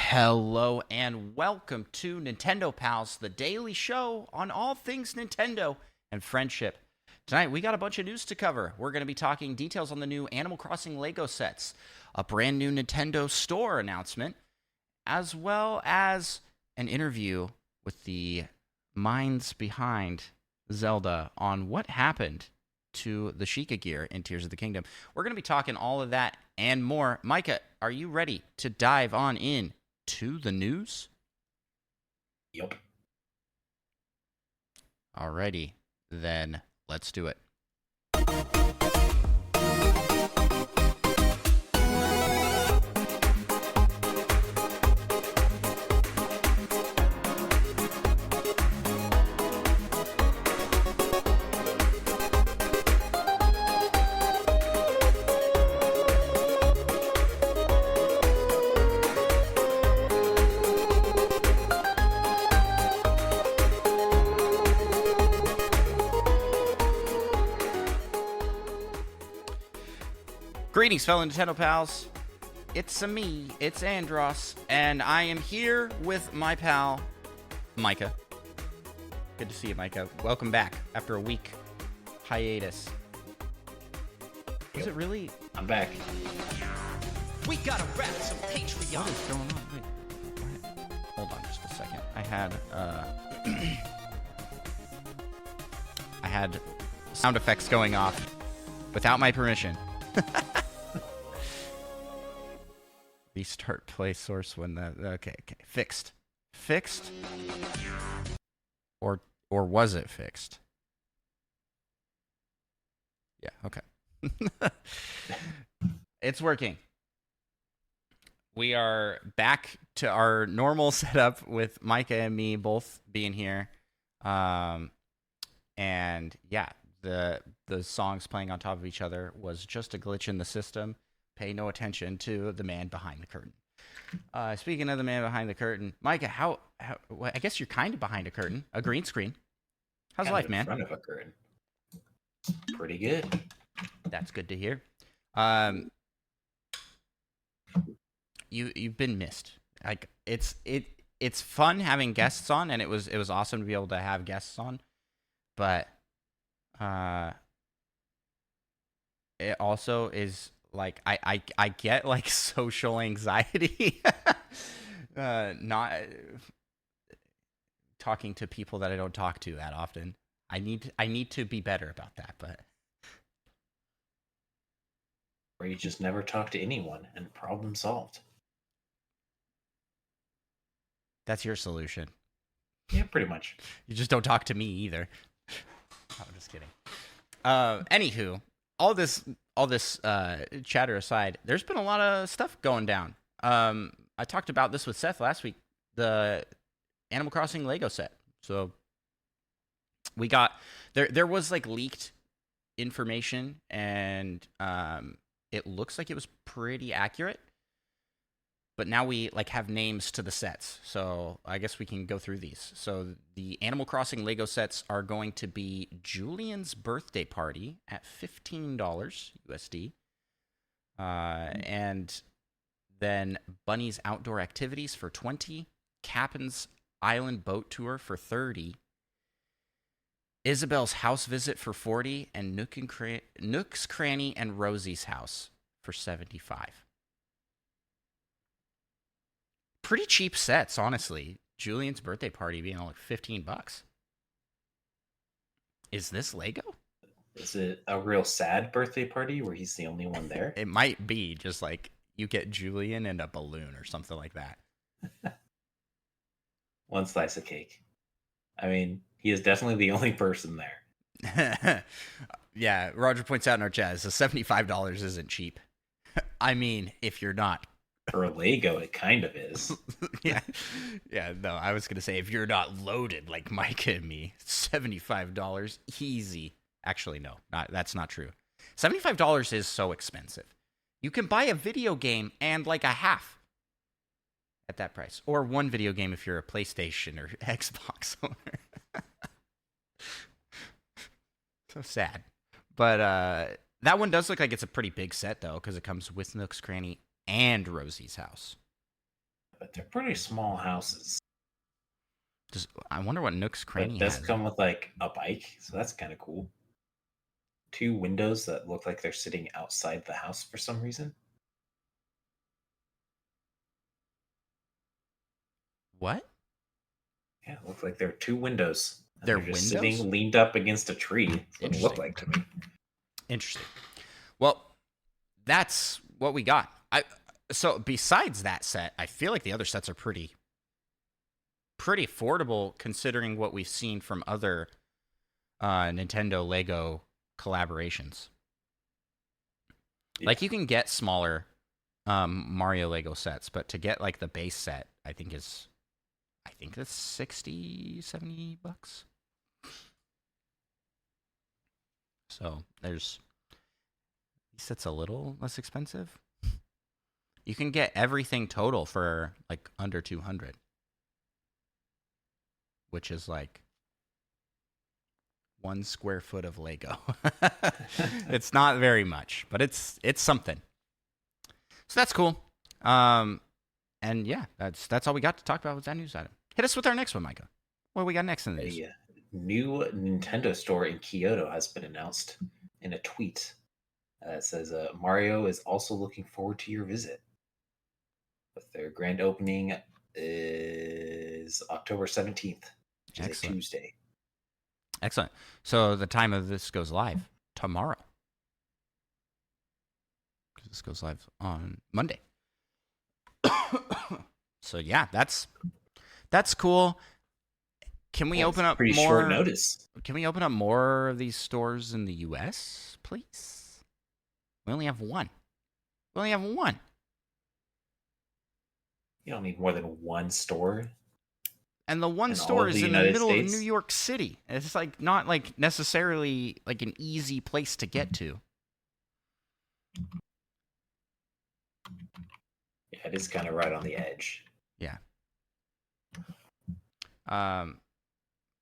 Hello and welcome to Nintendo Pals, the daily show on all things Nintendo and friendship. Tonight we got a bunch of news to cover. We're going to be talking details on the new Animal Crossing Lego sets, a brand new Nintendo Store announcement, as well as an interview with the minds behind Zelda on what happened to the Sheikah gear in Tears of the Kingdom. We're going to be talking all of that and more. Micah, are you ready to dive on in to the news? Yep. Alrighty, then let's do it. Greetings, fellow Nintendo pals. It's me, it's Andros, and I am here with my pal, Micah. Good to see you, Micah. Welcome back after a week hiatus. Is it really? I'm back. We gotta wrap some Patreon. What is going on? Wait, hold on just a second. I had sound effects going off without my permission. Restart play source when the okay fixed or was it fixed? Yeah, okay. It's working. We are back to our normal setup with Micah and me both being here, and yeah, the songs playing on top of each other was just a glitch in the system. Pay no attention to the man behind the curtain. Speaking of the man behind the curtain, Micah, how well, I guess you're kind of behind a curtain, a green screen. How's life, man? In front of a curtain. Pretty good. That's good to hear. You've been missed. Like it's fun having guests on, and it was awesome to be able to have guests on, but it also is. Like I get like social anxiety, not talking to people that I don't talk to that often. I need to be better about that, but Or you just never talk to anyone and problem solved. that's your solution. Yeah, pretty much. You just don't talk to me either. I'm just kidding. Anywho, all this chatter aside, there's been a lot of stuff going down. I talked about this with Seth last week, the Animal Crossing Lego set. So we got there was like leaked information, and it looks like it was pretty accurate. But now we like have names to the sets, so I guess we can go through these. So the Animal Crossing Lego sets are going to be Julian's Birthday Party at $15 USD, and then Bunny's Outdoor Activities for $20, Captain's Island Boat Tour for $30, Isabel's House Visit for $40, and Nook's Cranny and Rosie's House for $75. Pretty cheap sets, honestly. Julian's Birthday Party being like $15. Is this Lego? Is it a real sad birthday party where he's the only one there? It might be just like you get Julian and a balloon or something like that. One slice of cake. I mean, he is definitely the only person there. Yeah, Roger points out in our chat, so $75 isn't cheap. I mean, if you're not. For a Lego, it kind of is. Yeah, no, I was going to say, if you're not loaded like Micah and me, $75 easy. Actually, no, that's not true. $75 is so expensive. You can buy a video game and like a half at that price. Or one video game if you're a PlayStation or Xbox owner. So sad. But that one does look like it's a pretty big set, though, because it comes with Nook's Cranny and Rosie's House. But they're pretty small houses. I wonder what Nook's But Cranny it does has. come with like a bike, so that's kind of cool. 2 windows that look like they're sitting outside the house for some reason. What? Yeah, it looks like there are 2 windows. And They're just windows? sitting leaned up against a tree. That's what it looked Interesting. like to me. Interesting. Well, that's what we got. So besides that set, I feel like the other sets are pretty affordable considering what we've seen from other Nintendo Lego collaborations. Yeah. Like you can get smaller Mario Lego sets, but to get like the base set, I think that's $60-$70. So these sets a little less expensive. You can get everything total for like under 200, which is like 1 square foot of Lego. It's not very much, but it's something. So that's cool. And yeah, that's all we got to talk about with that news item. Hit us with our next one, Micah. What do we got next in the news? A new Nintendo store in Kyoto has been announced in a tweet that says Mario is also looking forward to your visit. But their grand opening is October 17th, which is a Tuesday. Excellent. So the time of this goes live tomorrow. This goes live on Monday. So yeah, that's cool. Can we open up pretty more? Short notice. Can we open up more of these stores in the U.S., please? We only have one. You don't need more than one store. And the one in all store of is the in the United middle States? of New York City. It's like not like necessarily like an easy place to get to. Yeah, it is kind of right on the edge. Yeah.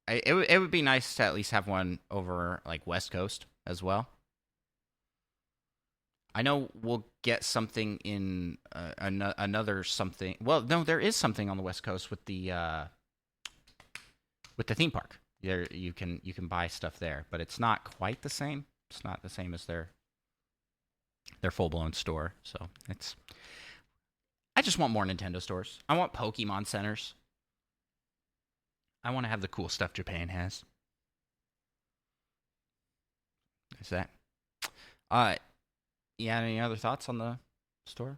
It would be nice to at least have one over like West Coast as well. I know we'll get something in another something. Well, no, there is something on the West Coast with the theme park. There you can buy stuff there, but it's not quite the same. It's not the same as their full blown store. So I just want more Nintendo stores. I want Pokemon centers. I want to have the cool stuff Japan has. Is that? Yeah, any other thoughts on the store?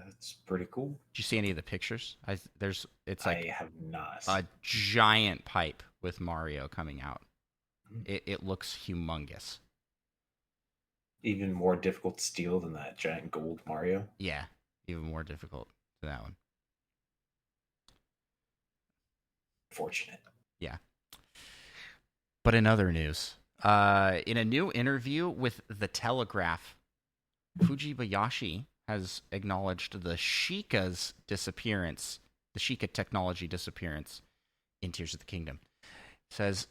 It's pretty cool. Did you see any of the pictures? It's like I have not. a giant pipe with Mario coming out. It looks humongous. Even more difficult to steal than that giant gold Mario. Yeah, even more difficult than that one. Fortunate. Yeah. But in other news, in a new interview with The Telegraph, Fujibayashi has acknowledged the Sheikah's disappearance, the Sheikah technology disappearance in Tears of the Kingdom. It says,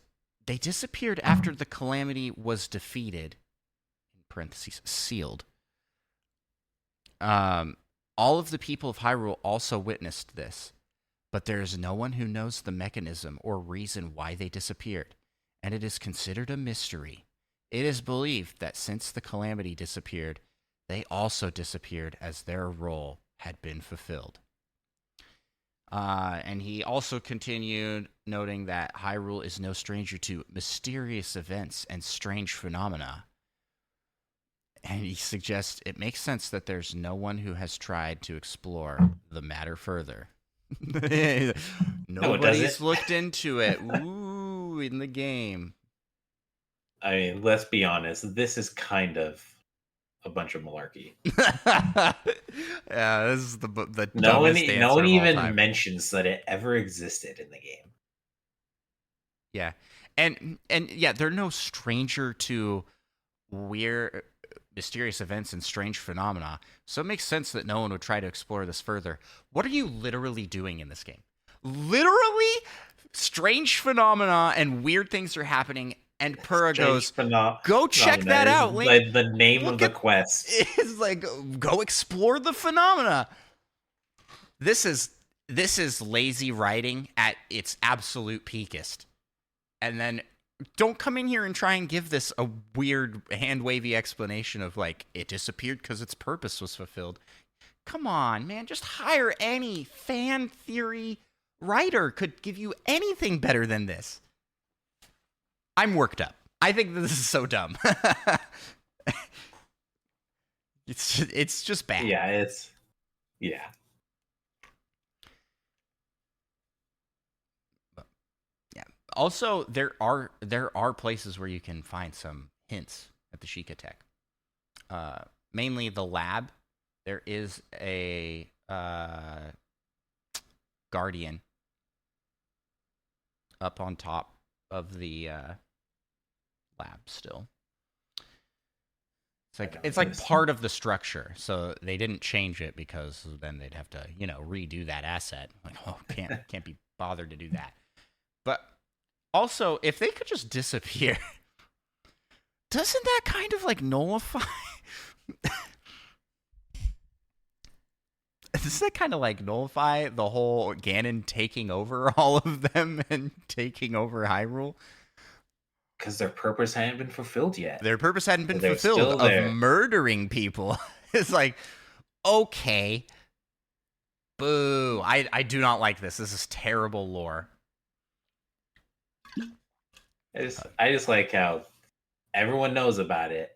they disappeared after the calamity was defeated, in parentheses, sealed. All of the people of Hyrule also witnessed this, but there is no one who knows the mechanism or reason why they disappeared, and it is considered a mystery. It is believed that since the calamity disappeared, they also disappeared as their role had been fulfilled. And he also continued, noting that Hyrule is no stranger to mysterious events and strange phenomena. And he suggests it makes sense that there's no one who has tried to explore the matter further. Nobody's looked into it. Ooh, in the game. I mean, let's be honest. This is kind of a bunch of malarkey. Yeah, this is the no one dumbest answer no one of all even time. mentions that it ever existed in the game. Yeah, and yeah, they're no stranger to weird, mysterious events and strange phenomena. So it makes sense that no one would try to explore this further. What are you literally doing in this game? Literally, strange phenomena and weird things are happening. And Purah goes, go check that out, Link. The name of the quest is like, go explore the phenomena. This is lazy writing at its absolute peakest. And then don't come in here and try and give this a weird hand wavy explanation of like it disappeared because its purpose was fulfilled. Come on, man, just hire any fan theory writer could give you anything better than this. I'm worked up. I think this is so dumb. It's just bad. Yeah. Also, there are places where you can find some hints at the Sheikah tech. Mainly the lab. There is a Guardian up on top of the lab still. It's like part of the structure, so they didn't change it because then they'd have to, redo that asset. Like, can't be bothered to do that. But also, if they could just disappear, doesn't that kind of like nullify? Does that kind of like nullify the whole Ganon taking over all of them and taking over Hyrule? Because their purpose hadn't been fulfilled yet. Their purpose hadn't been fulfilled of murdering people. It's like, okay. Boo. I do not like this. This is terrible lore. I just like how everyone knows about it.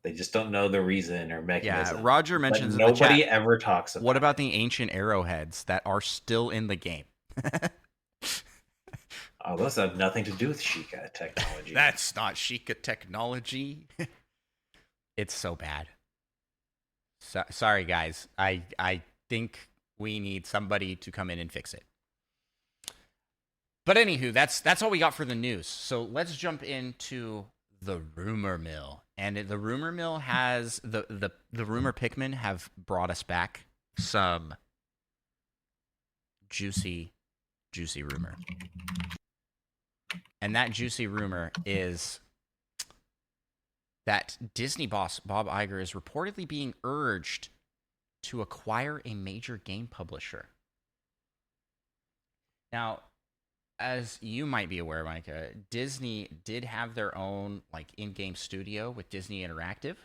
They just don't know the reason or mechanism. Yeah, Roger mentions but nobody ever talks about it. What about the ancient arrowheads that are still in the game? Oh, those have nothing to do with Sheikah technology. That's not Sheikah technology. It's so bad. Sorry, guys. I think we need somebody to come in and fix it. But anywho, that's all we got for the news. So let's jump into the rumor mill. And the rumor mill has the rumor Pikmin have brought us back some juicy rumor. And that juicy rumor is that Disney boss Bob Iger is reportedly being urged to acquire a major game publisher. Now, as you might be aware, Micah, Disney did have their own like in-game studio with Disney Interactive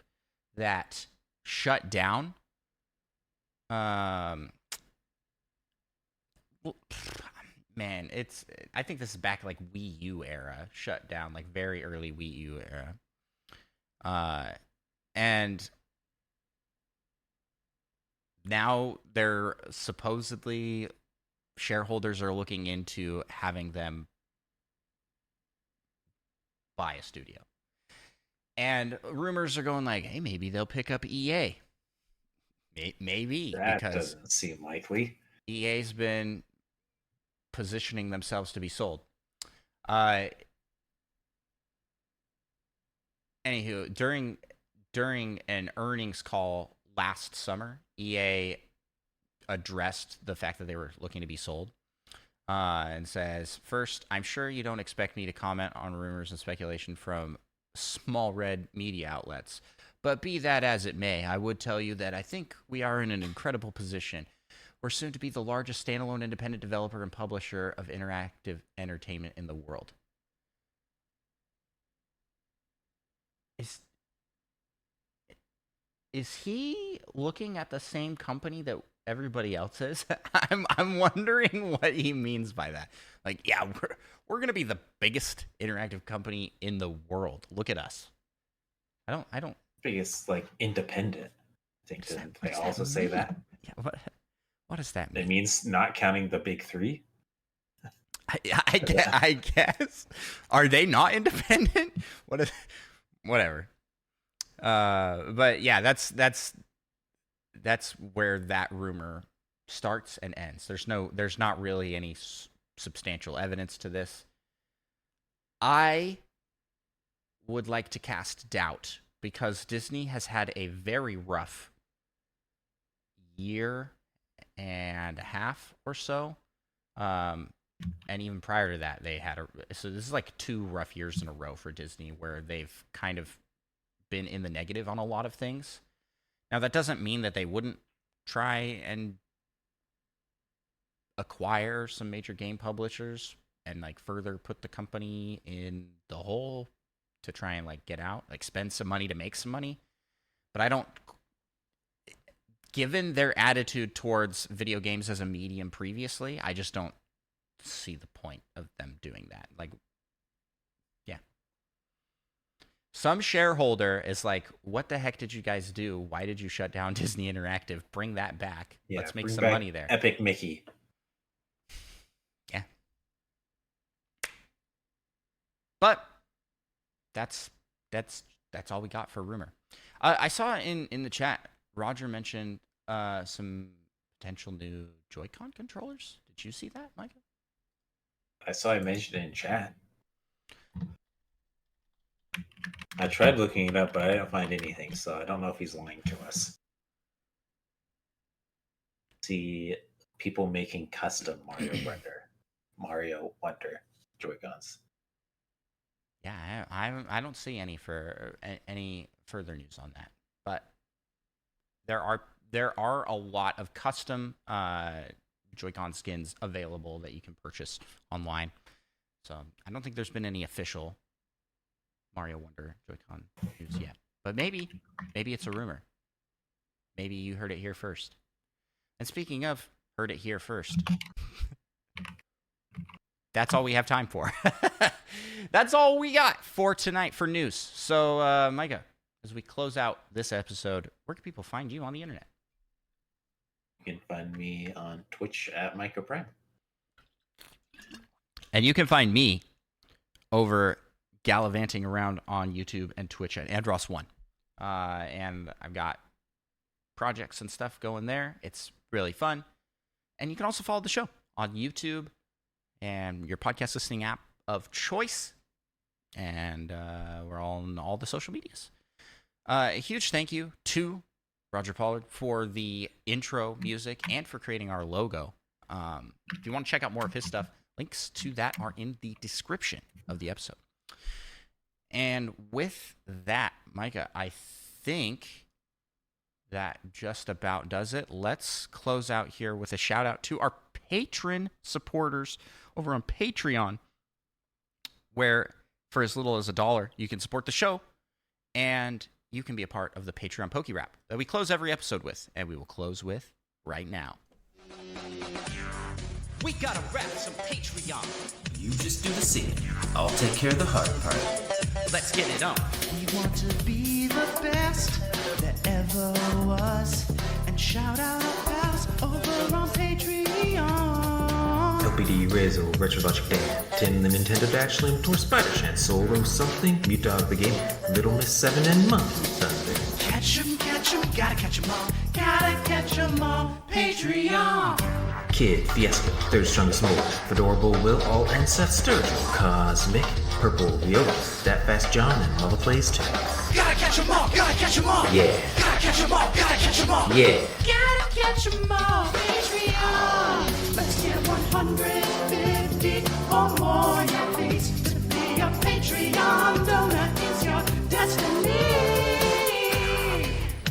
that shut down. Man, I think this is back like Wii U era, shut down, like very early Wii U era. And now they're supposedly shareholders are looking into having them buy a studio. And rumors are going like, hey, maybe they'll pick up EA. Maybe. That because doesn't seem likely. EA's been positioning themselves to be sold. Anywho, during an earnings call last summer, EA addressed the fact that they were looking to be sold and says, first, I'm sure you don't expect me to comment on rumors and speculation from small red media outlets, but be that as it may, I would tell you that I think we are in an incredible position. We're soon to be the largest standalone independent developer and publisher of interactive entertainment in the world. Is he looking at the same company that everybody else is? I'm wondering what he means by that. Like, yeah, we're gonna be the biggest interactive company in the world. Look at us. I don't Biggest like independent. I think they also say that. Yeah, what does that mean? It means not counting the big three. I guess. Are they not independent? Whatever. But yeah, that's where that rumor starts and ends. There's not really any substantial evidence to this. I would like to cast doubt because Disney has had a very rough year and a half or so. And even prior to that, they had so this is like 2 rough years in a row for Disney where they've kind of been in the negative on a lot of things. Now, that doesn't mean that they wouldn't try and acquire some major game publishers and like further put the company in the hole to try and like get out, like spend some money to make some money. But I don't, given their attitude towards video games as a medium previously, I just don't see the point of them doing that. Like, yeah. Some shareholder is like, what the heck did you guys do? Why did you shut down Disney Interactive? Bring that back. Yeah, let's make bring some back money there. Epic Mickey. Yeah. But that's all we got for rumor. I saw in the chat, Roger mentioned some potential new Joy-Con controllers. Did you see that, Micah? I saw I mentioned it in chat. I tried looking it up, but I didn't find anything, so I don't know if he's lying to us. See people making custom Mario Wonder Joy-Cons. Yeah, I don't see any further news on that, but there are a lot of custom Joy-Con skins available that you can purchase online. So I don't think there's been any official Mario Wonder Joy-Con news yet, but maybe it's a rumor. Maybe you heard it here first. And speaking of heard it here first, that's all we have time for. That's all we got for tonight for news. So, Micah, as we close out this episode, where can people find you on the internet? You can find me on Twitch at Micah Prime. And you can find me over gallivanting around on YouTube and Twitch at Andros1. And I've got projects and stuff going there. It's really fun. And you can also follow the show on YouTube and your podcast listening app of choice. And we're all on all the social medias. A huge thank you to Roger Pollard for the intro music and for creating our logo. If you want to check out more of his stuff, links to that are in the description of the episode. And with that, Micah, I think that just about does it. Let's close out here with a shout out to our patron supporters over on Patreon, where for as little as $1, you can support the show, and you can be a part of the Patreon Poke Rap that we close every episode with, and we will close with right now. We gotta rap some Patreon. You just do the singing. I'll take care of the hard part. Let's get it on. We want to be the best that ever was. And shout out our pals over on Patreon. LPD, Rizzo, Retro Logic Dan, Tim the Nintendo Dash, Limb, Tor, Spider Chan, Solo something, Mute Dog the Game, Little Miss 7, and Monkey Thunder. Catch 'em, gotta catch 'em all. Gotta catch 'em all. Patreon. Kid, Fiasco, Third Strongest Mole, Fedorable, Will, All, and Seth Sturgill, Cosmic, Purple, Yoda, That Fast John, and Mother Plays 2. Gotta catch 'em all. Gotta catch 'em all. Yeah. Gotta catch 'em all. Gotta catch 'em all. Yeah. Gotta catch 'em all. Patreon. Let's get 150 or more. Your face to be a Patreon. Donut is your destiny.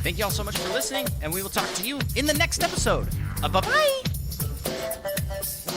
Thank you all so much for listening, and we will talk to you in the next episode. Bye-bye.